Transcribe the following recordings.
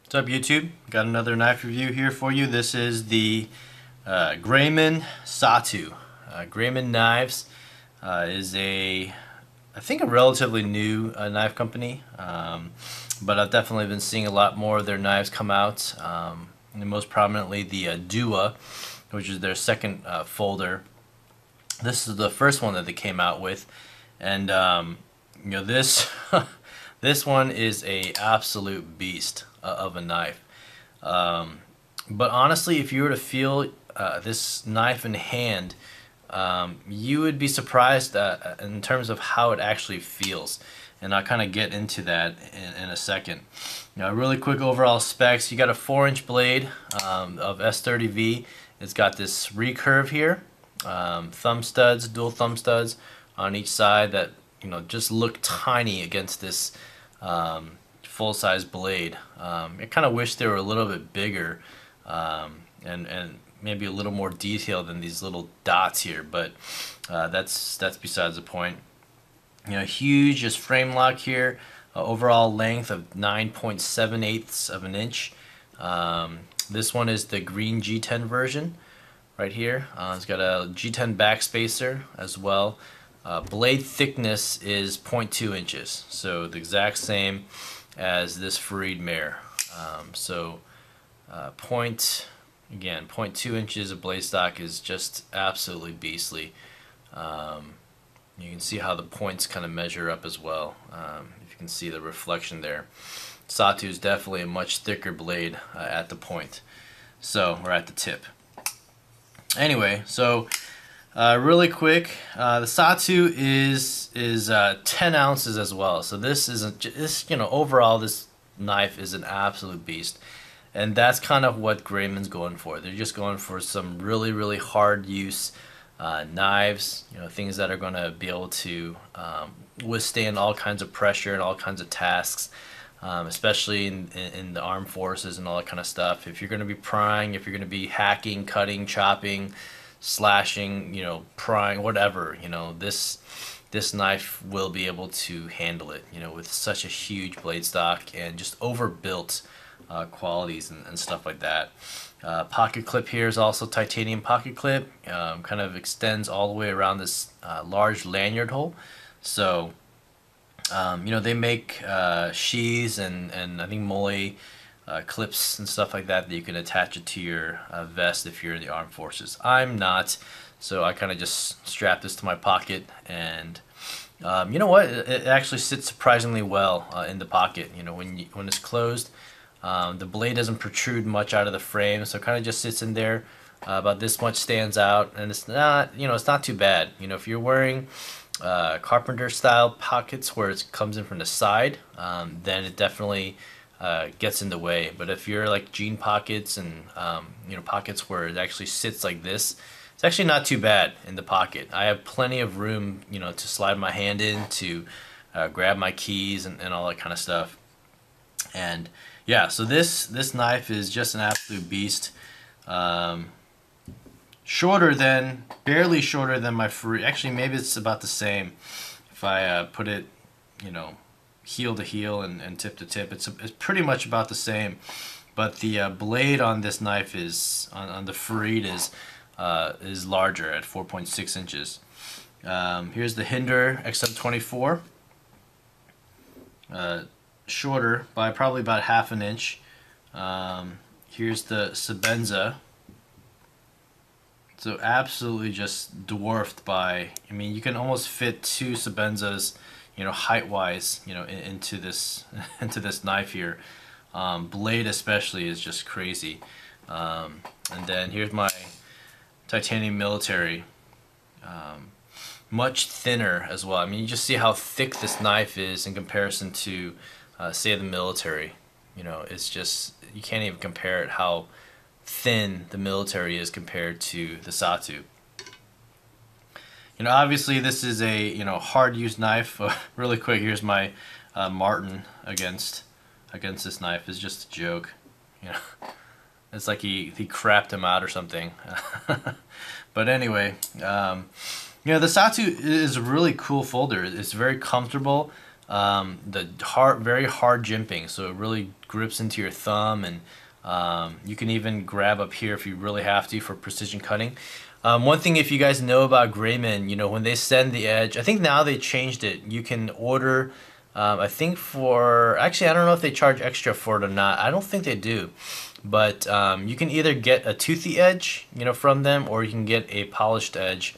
What's up, YouTube? Got another knife review here for you. This is the Grayman Satu. Grayman Knives is I think a relatively new knife company, but I've definitely been seeing a lot more of their knives come out. And most prominently the Dua, which is their second folder. This is the first one that they came out with, and this this one is a absolute beast of a knife. But honestly, if you were to feel this knife in hand, you would be surprised in terms of how it actually feels. And I'll kind of get into that in a second. Now, really quick overall specs. You got a 4-inch blade of S30V. It's got this recurve here, thumb studs, dual thumb studs on each side that just look tiny against this full-size blade. I kind of wish they were a little bit bigger and maybe a little more detailed than these little dots here, but that's besides the point. Huge just frame lock here, overall length of 9.7/8 of an inch. This one is the green G10 version right here. It's got a G10 backspacer as well. Blade thickness is 0.2 inches, so the exact same as this Fareed mare. Again, 0.2 inches of blade stock is just absolutely beastly. You can see how the points kind of measure up as well. If you can see the reflection there. Satu is definitely a much thicker blade at the point, or at the tip. Anyway, so really quick, the Satu is 10 ounces as well. So overall this knife is an absolute beast, and that's kind of what Grayman's going for. They're just going for some really hard use knives, things that are going to be able to withstand all kinds of pressure and all kinds of tasks, especially in the armed forces and all that kind of stuff. If you're going to be prying, if you're going to be hacking, cutting, chopping, slashing, prying, whatever, this knife will be able to handle it, with such a huge blade stock and just overbuilt qualities and stuff like that. Pocket clip here is also titanium pocket clip, kind of extends all the way around this large lanyard hole. So they make sheaths and I think molle clips and stuff like that you can attach it to your vest if you're in the armed forces. I'm not, so I kind of just strap this to my pocket, and you know what, it actually sits surprisingly well in the pocket. When it's closed, the blade doesn't protrude much out of the frame, so it kind of just sits in there. About this much stands out, and it's not too bad. If you're wearing carpenter style pockets where it comes in from the side, then it definitely gets in the way. But if you're like jean pockets and pockets where it actually sits like this, it's actually not too bad in the pocket. I have plenty of room to slide my hand in to grab my keys and all that kind of stuff. And yeah, so this knife is just an absolute beast. Barely shorter than my Fareed. Actually, maybe it's about the same. If I put it, heel to heel and tip to tip, it's pretty much about the same. But the blade on this knife on the Fareed is larger at 4.6 inches. Here's the Hinder XM24. Shorter by probably about half an inch. Here's the Sebenza. So absolutely just dwarfed by, you can almost fit two Sebenzas, height-wise, into this knife here. Blade especially is just crazy. And then here's my titanium military. Much thinner as well. You just see how thick this knife is in comparison to say the military. It's just, you can't even compare it how thin the military is compared to the Satu. Obviously this is a hard used knife. Really quick, here's my Martin against this knife. It's just a joke. It's like he crapped him out or something. But anyway, the Satu is a really cool folder. It's very comfortable. the very hard jimping, so it really grips into your thumb, and you can even grab up here if you really have to for precision cutting. One thing, if you guys know about Grayman, you know, when they send the edge, I think now they changed it. You can order, I think actually I don't know if they charge extra for it or not. I don't think they do. But you can either get a toothy edge, you know, from them, or you can get a polished edge.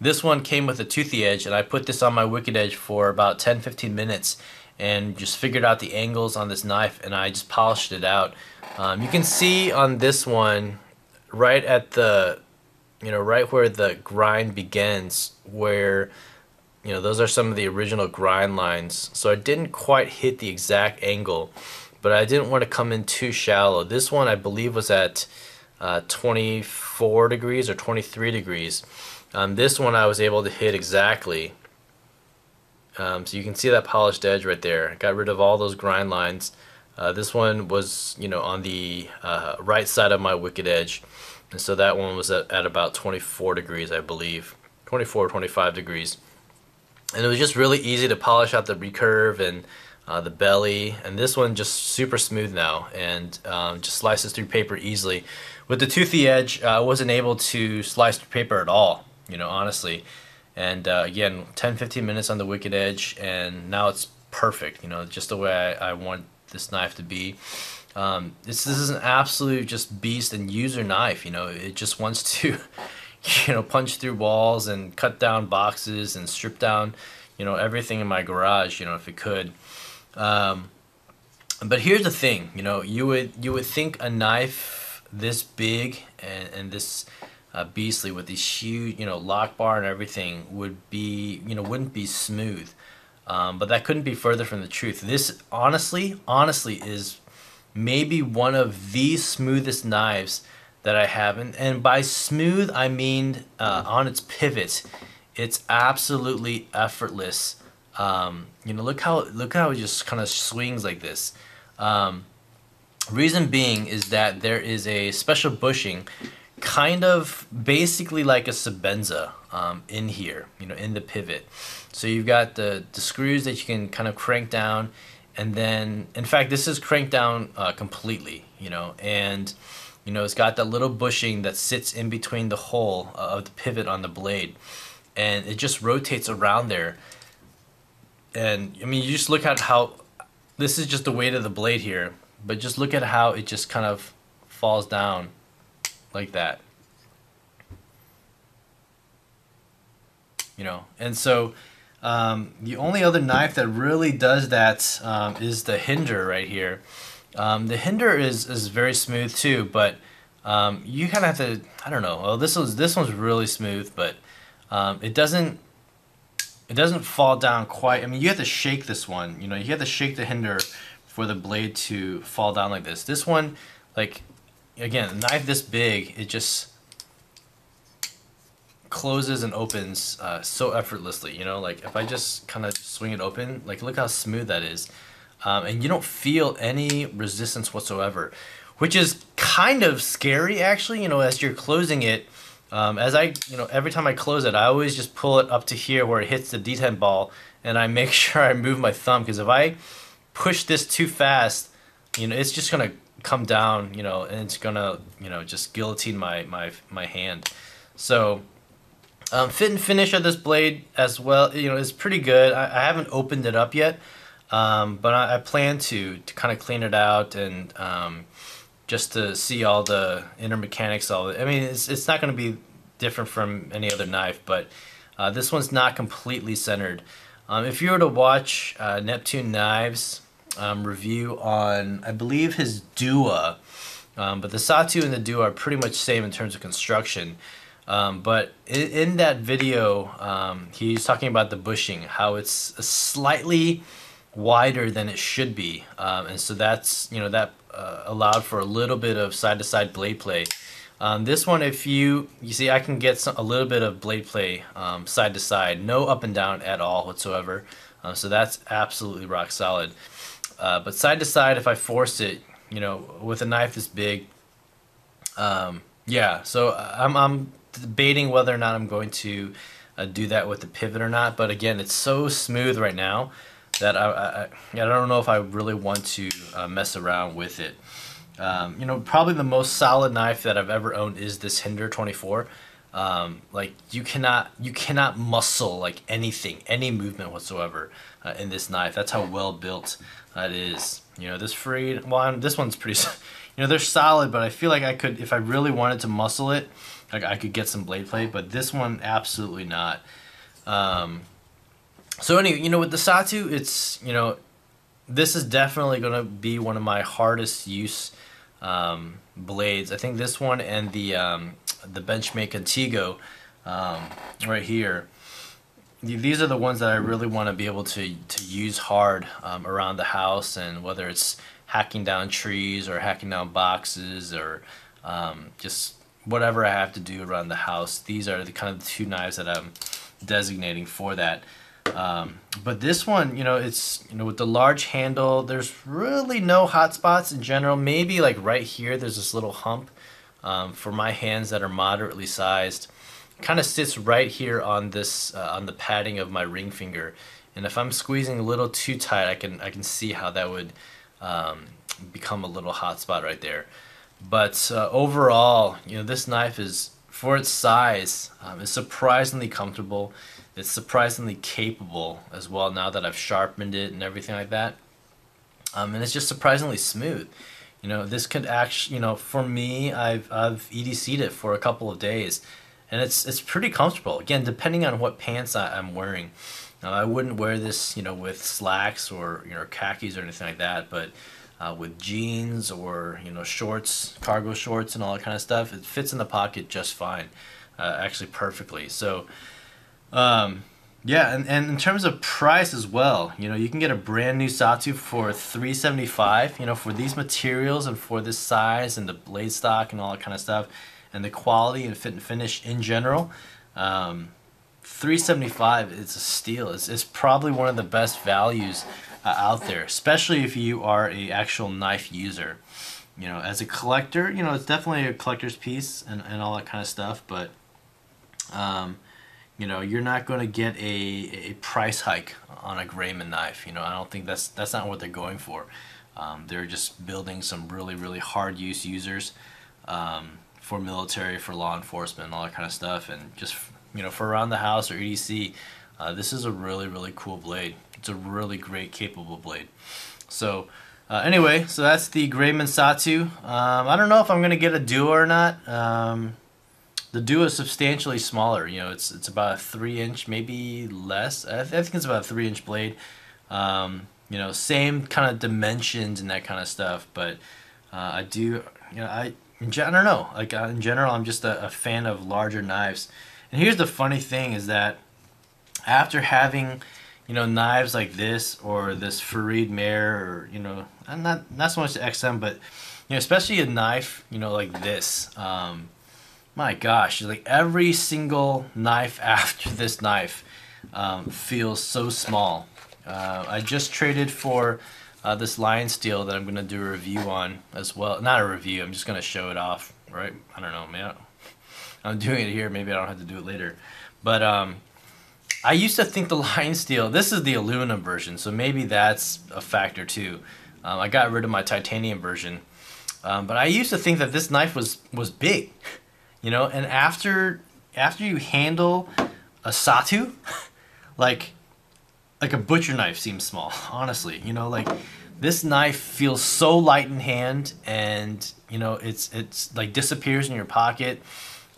This one came with a toothy edge, and I put this on my wicked edge for about 10-15 minutes and just figured out the angles on this knife, and I just polished it out. You can see on this one, right at the, you know, right where the grind begins, where, you know, those are some of the original grind lines. So I didn't quite hit the exact angle, but I didn't want to come in too shallow. This one I believe was at 24 degrees or 23 degrees. This one I was able to hit exactly. So you can see that polished edge right there. I got rid of all those grind lines. This one was, you know, on the right side of my wicked edge, and so that one was at about 24 degrees, I believe, 24 or 25 degrees. And it was just really easy to polish out the recurve and the belly, and this one just super smooth now, and just slices through paper easily. With the toothy edge, I wasn't able to slice through paper at all, you know, honestly. And again, 10-15 minutes on the wicked edge, and now it's perfect, you know, just the way I want this knife to be. This is an absolute just beast and user knife, you know. It just wants to you know, punch through walls and cut down boxes and strip down, you know, everything in my garage, you know, if it could. But here's the thing, you know, you would think a knife this big and this beastly with these huge, you know, lock bar and everything would be, you know, wouldn't be smooth. But that couldn't be further from the truth. This honestly is maybe one of the smoothest knives that I have, and by smooth I mean on its pivot, it's absolutely effortless. You know, look how it just kind of swings like this. Reason being is that there is a special bushing, kind of basically like a Sebenza, in here, you know, in the pivot. So you've got the screws that you can kind of crank down, and then, in fact, this is cranked down completely, you know, and you know, it's got that little bushing that sits in between the hole of the pivot on the blade, and it just rotates around there. And I mean, you just look at how, this is just the weight of the blade here, but just look at how it just kind of falls down like that. You know, and so the only other knife that really does that is the Hinder right here. The Hinder is very smooth too, but you kind of have to, I don't know. Well, this one's really smooth, but it doesn't fall down quite. I mean, you have to shake this one. You know, you have to shake the Hinder for the blade to fall down like this. This one, like, again, a knife this big, it just closes and opens so effortlessly. You know, like if I just kind of swing it open, like look how smooth that is. And you don't feel any resistance whatsoever, which is kind of scary actually, you know, as you're closing it. You know, every time I close it, I always just pull it up to here where it hits the detent ball, and I make sure I move my thumb, because if I push this too fast, you know, it's just gonna come down, you know, and it's gonna, you know, just guillotine my hand. So fit and finish of this blade as well, you know, is pretty good. I haven't opened it up yet. But I plan to kind of clean it out, and just to see all the inner mechanics. I mean, it's not going to be different from any other knife, but this one's not completely centered. If you were to watch Neptune Knives review on, I believe, his Dua, but the Satu and the Dua are pretty much same in terms of construction. But in that video, he's talking about the bushing, how it's slightly wider than it should be, and so that's, you know, that allowed for a little bit of side-to-side blade play. This one, if you see, I can get a little bit of blade play side to side, no up and down at all whatsoever, so that's absolutely rock solid. But side to side, if I force it, you know, with a knife this big, yeah, so I'm debating whether or not I'm going to do that with the pivot or not. But again, it's so smooth right now that I don't know if I really want to mess around with it. You know, probably the most solid knife that I've ever owned is this Hinder 24. Like you cannot muscle like anything, any movement whatsoever in this knife. That's how well built it is. You know, this Freed, well, this one's pretty, you know, they're solid, but I feel like I could, if I really wanted to muscle it, like I could get some blade plate, but this one absolutely not. So anyway, you know, with the Satu, it's, you know, this is definitely going to be one of my hardest use blades. I think this one and the Benchmade Contigo right here, these are the ones that I really want to be able to use hard around the house, and whether it's hacking down trees or hacking down boxes or just whatever I have to do around the house. These are the kind of two knives that I'm designating for that. But this one, you know, it's, you know, with the large handle, there's really no hot spots in general. Maybe like right here, there's this little hump for my hands that are moderately sized. Kind of sits right here on this on the padding of my ring finger, and if I'm squeezing a little too tight, I can see how that would become a little hot spot right there. But overall, you know, this knife is, for its size, is surprisingly comfortable. It's surprisingly capable as well now that I've sharpened it and everything like that. And it's just surprisingly smooth. You know, this could actually, you know, for me, I've EDC'd it for a couple of days, and it's pretty comfortable. Again, depending on what pants I'm wearing. Now, I wouldn't wear this, you know, with slacks or, you know, khakis or anything like that, but with jeans or, you know, shorts, cargo shorts and all that kind of stuff, it fits in the pocket just fine, actually perfectly. So yeah, and in terms of price as well, you know, you can get a brand new Satu for $375, you know, for these materials and for this size and the blade stock and all that kind of stuff, and the quality and fit and finish in general. $375 is a steal. It's probably one of the best values out there, especially if you are a actual knife user. You know, as a collector, you know, it's definitely a collector's piece and all that kind of stuff, but you know, you're not going to get a price hike on a Grayman knife. You know, I don't think that's not what they're going for. They're just building some really hard use users for military, for law enforcement, and all that kind of stuff, and just, you know, for around the house or EDC. This is a really cool blade. It's a really great, capable blade. So anyway, so that's the Grayman Satu. I don't know if I'm gonna get a Duo or not. The Duo is substantially smaller. You know, it's about a 3-inch, maybe less. I think it's about a 3-inch blade. You know, same kind of dimensions and that kind of stuff. But I do, you know, I don't know. Like in general, I'm just a fan of larger knives. And here's the funny thing is that after having, you know, knives like this or this Farid Mare, or, you know, not so much the XM, but, you know, especially a knife, you know, like this, my gosh, like every single knife after this knife feels so small. I just traded for this Lion Steel that I'm going to do a review on as well. Not a review, I'm just going to show it off, right? I don't know, man. I'm doing it here, maybe I don't have to do it later. But I used to think the Lion Steel, this is the aluminum version, so maybe that's a factor too. I got rid of my titanium version. But I used to think that this knife was big. You know, and after you handle a Satu, like a butcher knife seems small, honestly. You know, like this knife feels so light in hand, and, you know, it's like disappears in your pocket.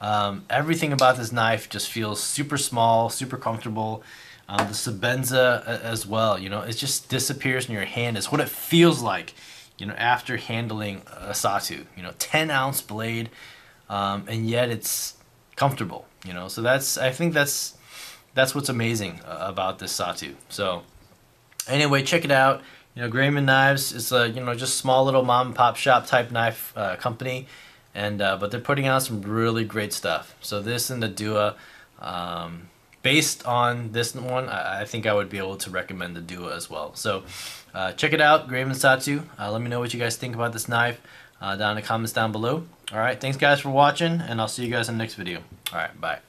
Everything about this knife just feels super small, super comfortable. The Sebenza as well, you know, it just disappears in your hand. It's what it feels like, you know, after handling a Satu. You know, 10-ounce blade. And yet it's comfortable, you know. So I think that's what's amazing about this Satu. So anyway, check it out. You know, Grayman Knives is a, you know, just small little mom and pop shop type knife company, and but they're putting out some really great stuff. So this and the Duo, based on this one, I think I would be able to recommend the Duo as well. So check it out, Grayman Satu. Let me know what you guys think about this knife down in the comments down below. Alright, thanks guys for watching, and I'll see you guys in the next video. Alright, bye.